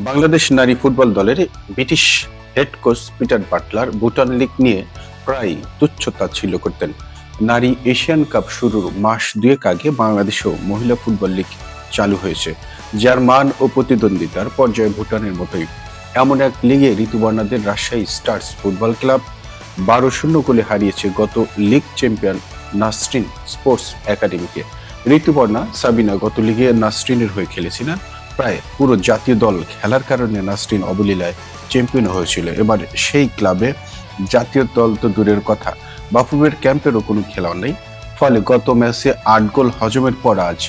বাংলাদেশ নারী ফুটবল দলের British head coach Peter Butler Bhutan league নিয়ে প্রায় তুচ্ছ-তাচ্ছিল্য করতেন। নারী এশিয়ান কাপ শুরুর মাস দুয়েক আগে বাংলাদেশেও মহিলা ফুটবল লিগ চালু হয়েছে, যার মান ও প্রতিদ্বন্দ্বিতার পর্যায়ে ভুটানের মতোই। এমন এক লিগে ঋতুবর্ণাদের রাজশাহী স্টার্স ফুটবল ক্লাব 12-0 গোলে হারিয়েছে গত লিগ চ্যাম্পিয়ন নাসরিন স্পোর্টস একাডেমিকে। ঋতুপর্ণা সাবিনা গত লিগে নাসরিনের হয়ে খেলেছিলেন। প্রায় পুরো জাতীয় দল খেলার কারণে নাসরিন অবলীলায় চ্যাম্পিয়ন হয়েছিল। এবার সেই ক্লাবে জাতীয় দল তো দূরের কথা, বাফুফের ক্যাম্পেরও কোনো খেলা নেই। ফলে গত ম্যাচে 8 গোল হজমের পর আজ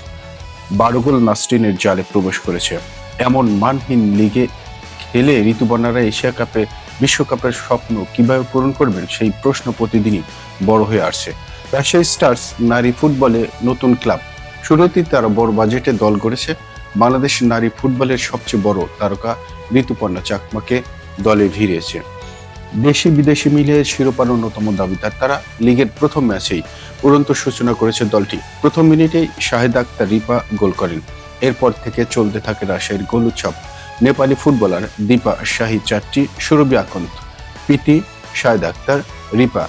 12 গোল নাসরিনের জালে প্রবেশ করেছে। এমন মানহীন লিগে খেলে ঋতুপর্ণারা এশিয়া কাপে বিশ্বকাপের স্বপ্ন কিভাবে পূরণ করবেন, সেই প্রশ্ন প্রতিদিনই বড় হয়ে আসছে। রাজশাহী স্টার্স নারী ফুটবলে নতুন ক্লাব। শুরুতেই তারা বড় বাজেটে দল গড়েছে। বাংলাদেশ নারী ফুটবলের সবচেয়ে বড় তারকা ঋতুপর্ণা চাকমাকে দলে ভিড়িয়েছে। দেশি বিদেশি মিলিয়ে শিরোপার অন্যতম দাবিদার তারা। লিগের প্রথম ম্যাচেই উড়ন্ত সূচনা করেছে দলটি। প্রথম মিনিটেই শাহেদ আক্তার রিপা গোল করেন। এরপর থেকে চলতে থাকে রাজশাহীর গোল উৎসব। নেপালি ফুটবলার দীপা শাহী চারটি, সুরভি আকন্দ, পিটি, শাহেদ আক্তার, রিপা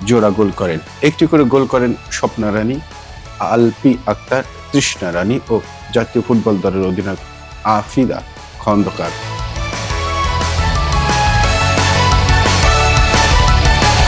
জোড়া গোল করেন। একটি করে গোল করেন স্বপ্না রানী, আলপি আক্তার, তৃষ্ণা রানী ও জাতীয় ফুটবল দলের অধিনায়ক আফিদা খন্দকার।